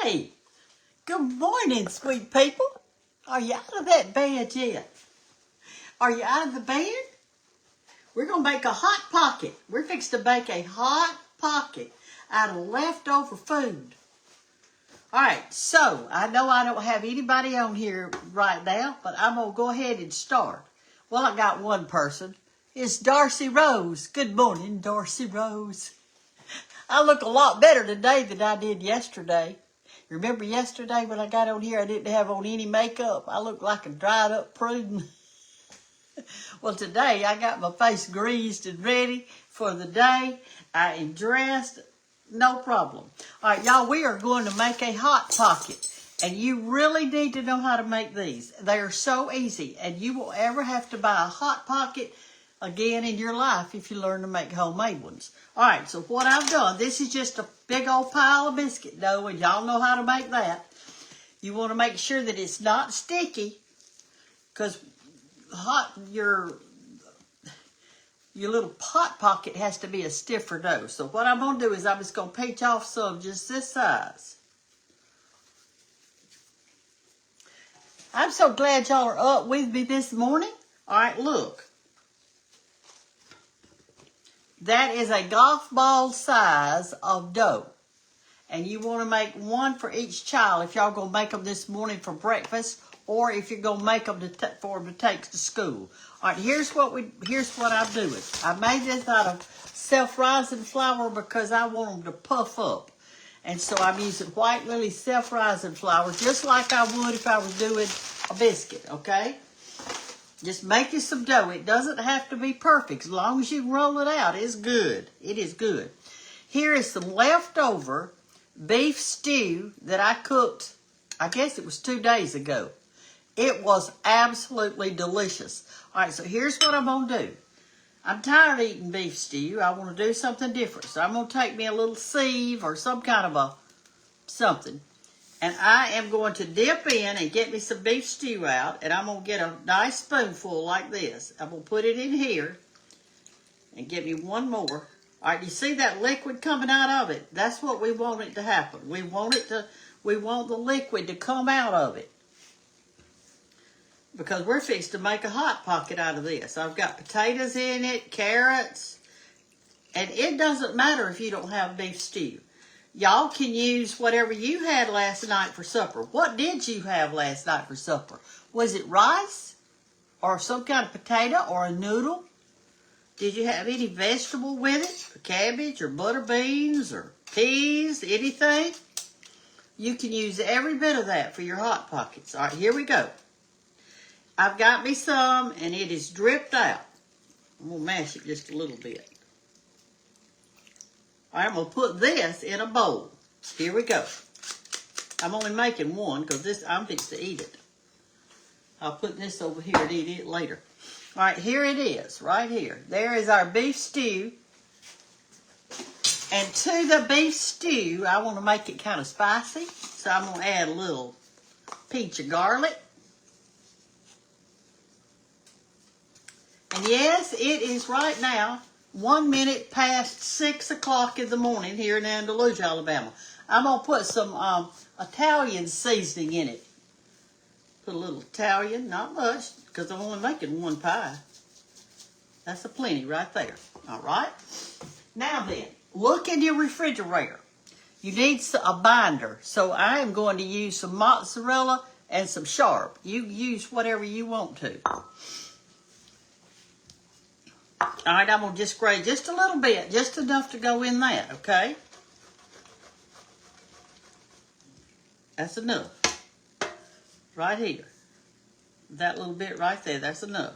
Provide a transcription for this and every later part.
Hey, good morning, sweet people. Are you out of that bed yet? Are you out of the bed? We're going to make a hot pocket. We're fixing to make a hot pocket out of leftover food. All right, so I know I don't have anybody on here right now, but I'm going to go ahead and start. Well, I got one person. It's Darcy Rose. Good morning, Darcy Rose. I look a lot better today than I did yesterday. Remember yesterday when I got on here, I didn't have on any makeup. I looked like a dried up prune. Well, today I got my face greased and ready for the day. I am dressed, no problem. All right, y'all, we are going to make a hot pocket. And you really need to know how to make these. They are so easy. And you won't ever have to buy a hot pocket again in your life if you learn to make homemade ones. All right, so what I've done, this is just a big old pile of biscuit dough, and y'all know how to make that. You want to make sure that it's not sticky, because your little hot pocket has to be a stiffer dough. So what I'm going to do is I'm just going to pinch off some just this size. I'm so glad y'all are up with me this morning. All right, look. That is a golf ball size of dough. And you want to make one for each child if y'all going to make them this morning for breakfast, or if you're going to make them for them to take to school. All right, here's what I'm doing. I made this out of self-rising flour because I want them to puff up. And so I'm using White Lily self-rising flour just like I would if I was doing a biscuit, okay? Just make you some dough. It doesn't have to be perfect. As long as you roll it out, it's good. It is good. Here is some leftover beef stew that I cooked, I guess it was 2 days ago. It was absolutely delicious. All right, so here's what I'm going to do. I'm tired of eating beef stew. I want to do something different. So I'm going to take me a little sieve or some kind of a something. And I am going to dip in and get me some beef stew out. And I'm going to get a nice spoonful like this. I'm going to put it in here. And get me one more. All right, you see that liquid coming out of it? That's what we want it to happen. We want the liquid to come out of it. Because we're fixing to make a hot pocket out of this. I've got potatoes in it, carrots. And it doesn't matter if you don't have beef stew. Y'all can use whatever you had last night for supper. What did you have last night for supper? Was it rice? Or some kind of potato? Or a noodle? Did you have any vegetable with it? Or cabbage? Or butter beans? Or peas? Anything? You can use every bit of that for your hot pockets. All right, here we go. I've got me some, and it is dripped out. I'm going to mash it just a little bit. All right, I'm going to put this in a bowl. Here we go. I'm only making one because I'm fixing to eat it. I'll put this over here and eat it later. All right, here it is, right here. There is our beef stew. And to the beef stew, I want to make it kind of spicy. So I'm going to add a little pinch of garlic. And yes, it is right now 1 minute past 6 o'clock in the morning here in Andalusia, Alabama. I'm going to put some Italian seasoning in it. Put a little Italian, not much, because I'm only making one pie. That's a plenty right there. All right? Now then, look in your refrigerator. You need a binder. So I am going to use some mozzarella and some sharp. You use whatever you want to. All right, I'm going to just grate just a little bit, just enough to go in that, okay? That's enough. Right here. That little bit right there, that's enough.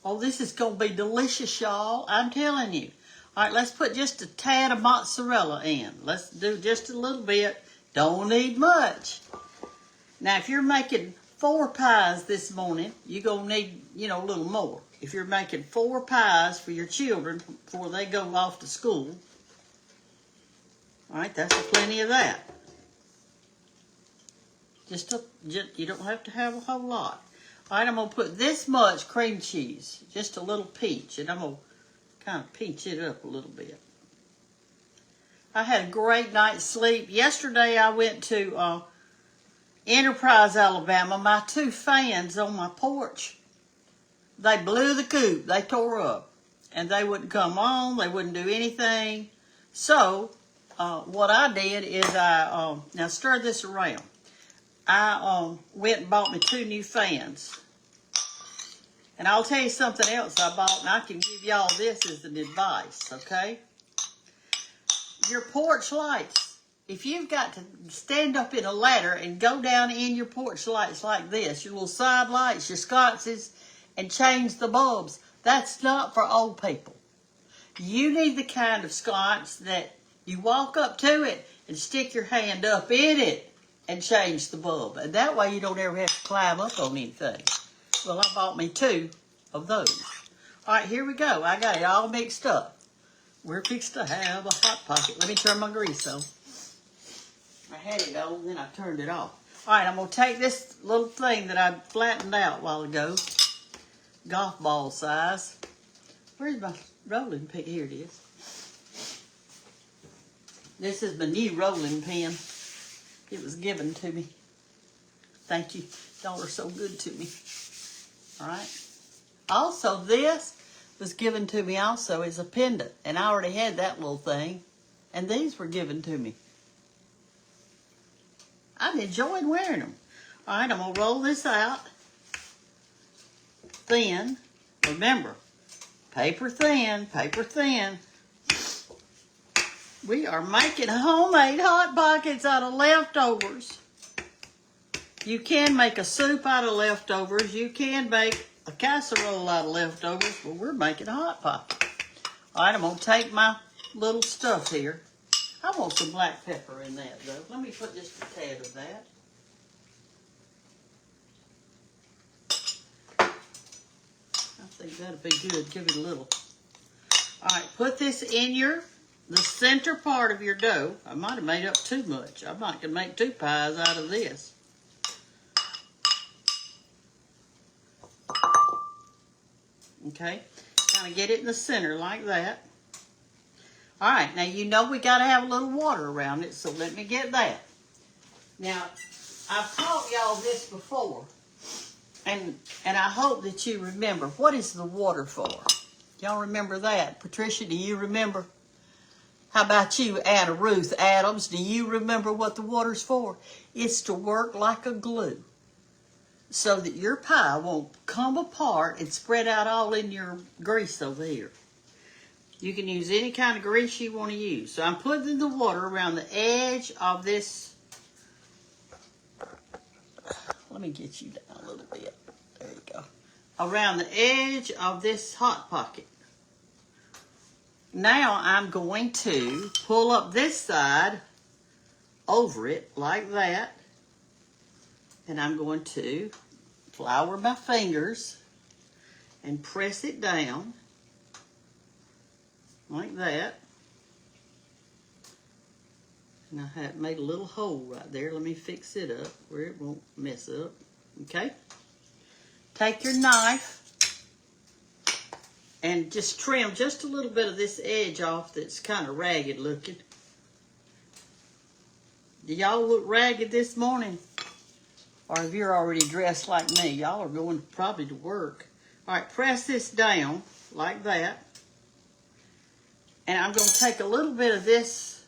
Oh, this is going to be delicious, y'all. I'm telling you. All right, let's put just a tad of mozzarella in. Let's do just a little bit. Don't need much. Now, if you're making 4 pies this morning, you're going to need, a little more. If you're making 4 pies for your children before they go off to school, all right, that's plenty of that. You don't have to have a whole lot. All right, I'm going to put this much cream cheese, just a little pinch, and I'm going to kind of pinch it up a little bit. I had a great night's sleep. Yesterday I went to Enterprise, Alabama. My 2 fans on my porch, they blew the coop. They tore up. And they wouldn't come on. They wouldn't do anything. So what I did is now stir this around. I went and bought me 2 new fans. And I'll tell you something else I bought, and I can give y'all this as an advice, okay? Your porch lights. If you've got to stand up in a ladder and go down in your porch lights like this, your little side lights, your sconces, and change the bulbs, that's not for old people. You need the kind of sconce that you walk up to it and stick your hand up in it and change the bulb. And that way you don't ever have to climb up on anything. Well, I bought me 2 of those. All right, here we go. I got it all mixed up. We're fixed to have a hot pocket. Let me turn my grease on. I had it on, then I turned it off. All right, I'm going to take this little thing that I flattened out a while ago, golf ball size. Where's my rolling pin? Here it is. This is my new rolling pin. It was given to me. Thank you. Y'all are so good to me. All right. Also, this was given to me also as a pendant. And I already had that little thing. And these were given to me. I'm enjoying wearing them. All right, I'm going to roll this out. Thin. Remember, paper thin, paper thin. We are making homemade Hot Pockets out of leftovers. You can make a soup out of leftovers. You can make a casserole out of leftovers, but we're making a Hot Pocket. All right, I'm going to take my little stuff here. I want some black pepper in that, though. Let me put just a tad of that. I think that'll be good. Give it a little. All right, put this in the center part of your dough. I might have made up too much. I might can make 2 pies out of this. Okay, kind of get it in the center like that. All right, now you know we got to have a little water around it, so let me get that. Now, I've taught y'all this before, and I hope that you remember. What is the water for? Y'all remember that? Patricia, do you remember? How about you, Anna Ruth Adams? Do you remember what the water's for? It's to work like a glue so that your pie won't come apart and spread out all in your grease over here. You can use any kind of grease you want to use. So I'm putting the water around the edge of this. Let me get you down a little bit. There you go. Around the edge of this Hot Pocket. Now I'm going to pull up this side over it like that. And I'm going to flour my fingers and press it down like that. And I have made a little hole right there. Let me fix it up where it won't mess up. Okay? Take your knife and just trim just a little bit of this edge off that's kind of ragged looking. Do y'all look ragged this morning? Or if you're already dressed like me, y'all are going probably to work. All right, press this down like that. And I'm going to take a little bit of this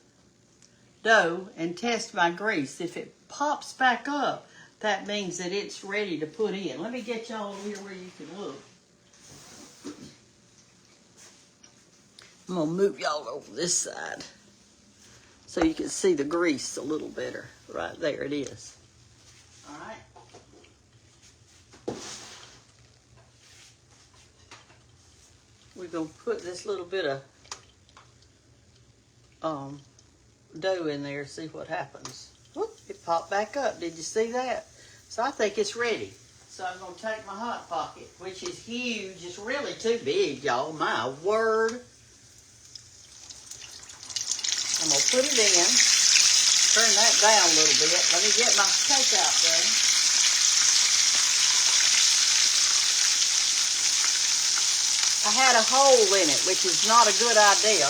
dough and test my grease. If it pops back up, that means that it's ready to put in. Let me get y'all over here where you can look. I'm going to move y'all over this side so you can see the grease a little better. Right there it is. All right. We're going to put this little bit of dough in there, see what happens. Whoop, it popped back up. Did you see that? So I think it's ready. So I'm going to take my Hot Pocket, which is huge. It's really too big, y'all. My word. I'm going to put it in. Turn that down a little bit. Let me get my takeout done. I had a hole in it, which is not a good idea.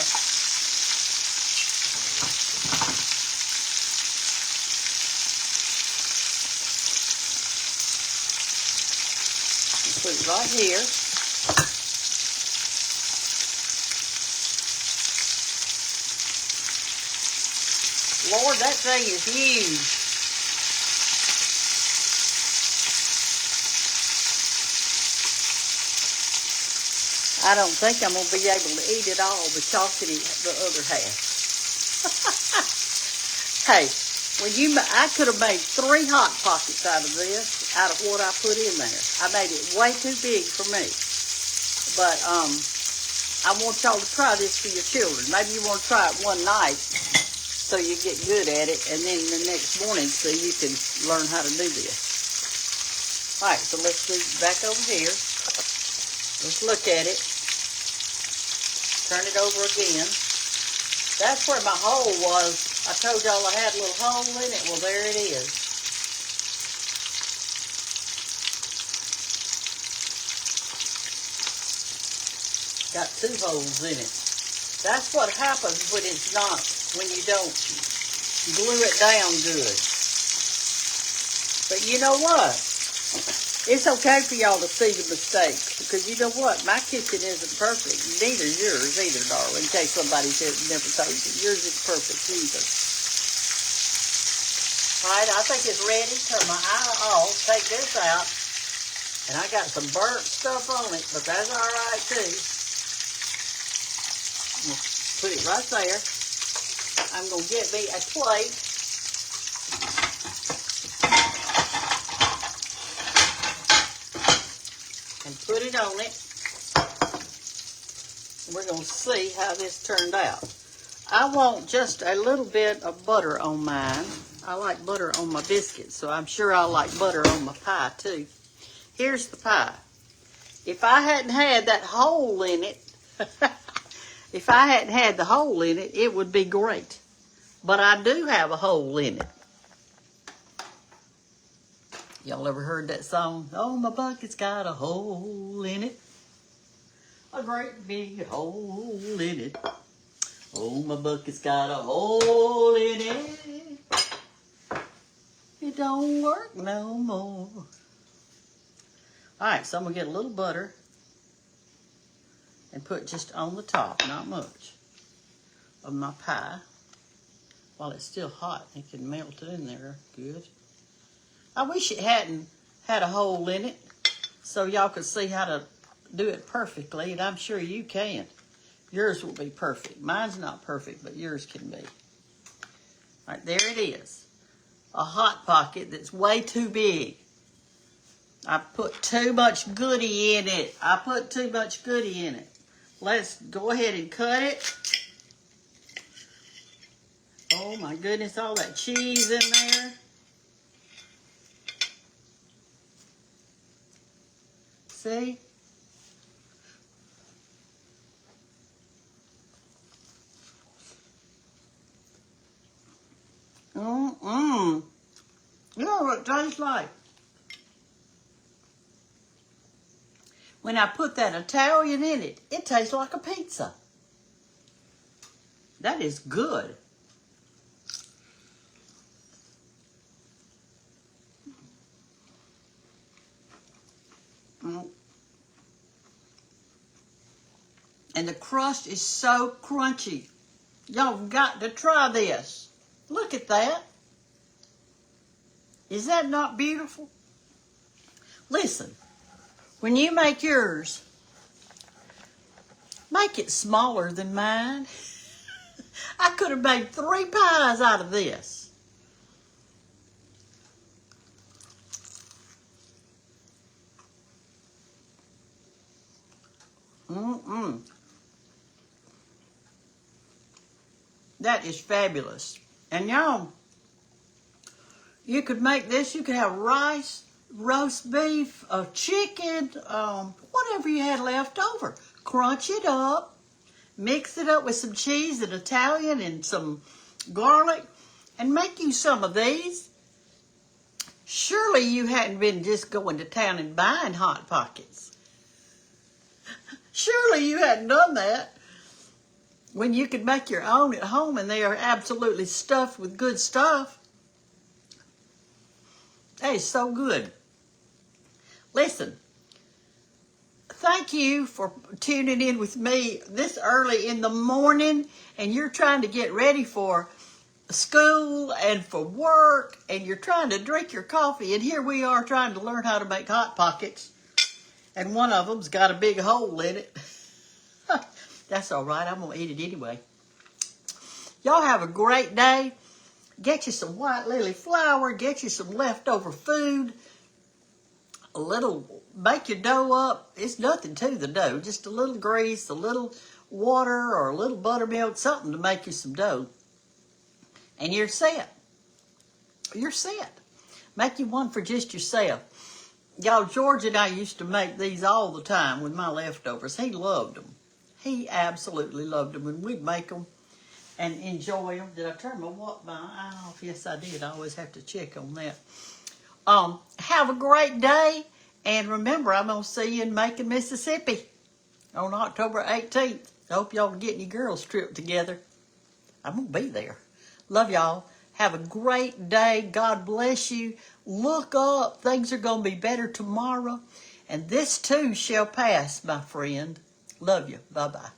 put it right here. Lord, that thing is huge. I don't think I'm going to be able to eat it all, the chocolatey, the other half. Hey, I could have made 3 Hot Pockets out of this, out of what I put in there. I made it way too big for me. But I want y'all to try this for your children. Maybe you want to try it one night so you get good at it, and then the next morning so you can learn how to do this. All right, so let's do it back over here. Let's look at it. Turn it over again. That's where my hole was. I told y'all I had a little hole in it. Well, there it is. Got 2 holes in it. That's what happens when you don't glue it down good. But you know what? It's okay for y'all to see the mistakes, because you know what? My kitchen isn't perfect. Neither's yours either, darling, in case somebody never told you. Yours isn't perfect either. All right, I think it's ready. Turn my eye off. Take this out. And I got some burnt stuff on it, but that's all right, too. Put it right there. I'm going to get me a plate. And put it on it. We're going to see how this turned out. I want just a little bit of butter on mine. I like butter on my biscuits, so I'm sure I'll like butter on my pie too. Here's the pie. If I hadn't had that hole in it, if I hadn't had the hole in it, it would be great. But I do have a hole in it. Y'all ever heard that song? Oh, my bucket's got a hole in it. A great big hole in it. Oh, my bucket's got a hole in it. It don't work no more. Alright, so I'm going to get a little butter and put just on the top, not much, of my pie. While it's still hot, it can melt in there good. I wish it hadn't had a hole in it so y'all could see how to do it perfectly, and I'm sure you can. Yours will be perfect. Mine's not perfect, but yours can be. All right, there it is. A Hot Pocket that's way too big. I put too much goodie in it. Let's go ahead and cut it. Oh my goodness, all that cheese in there. See? You know what it tastes like? When I put that Italian in it, it tastes like a pizza. That is good. And the crust is so crunchy. Y'all got to try this. Look at that. Is that not beautiful? Listen, when you make yours, make it smaller than mine. I could have made 3 pies out of this. That is fabulous. And y'all, you could make this. You could have rice, roast beef, chicken, whatever you had left over. Crunch it up. Mix it up with some cheese and Italian and some garlic. And make you some of these. Surely you hadn't been just going to town and buying Hot Pockets. Surely you hadn't done that. When you could make your own at home and they are absolutely stuffed with good stuff. That is so good. Listen, Thank you for tuning in with me this early in the morning, and you're trying to get ready for school and for work, and you're trying to drink your coffee, and here we are trying to learn how to make Hot Pockets, and one of them's got a big hole in it. That's all right. I'm going to eat it anyway. Y'all have a great day. Get you some white lily flour. Get you some leftover food. Make your dough up. It's nothing to the dough. Just a little grease, a little water, or a little buttermilk, something to make you some dough. And you're set. You're set. Make you one for just yourself. Y'all, George and I used to make these all the time with my leftovers. He loved them. He absolutely loved them. And we'd make them and enjoy them. Did I turn my eye off? Yes, I did. I always have to check on that. Have a great day. And remember, I'm going to see you in Macon, Mississippi on October 18th. I hope y'all are getting your girls' trip together. I'm going to be there. Love y'all. Have a great day. God bless you. Look up. Things are going to be better tomorrow. And this too shall pass, my friend. Love you. Bye-bye.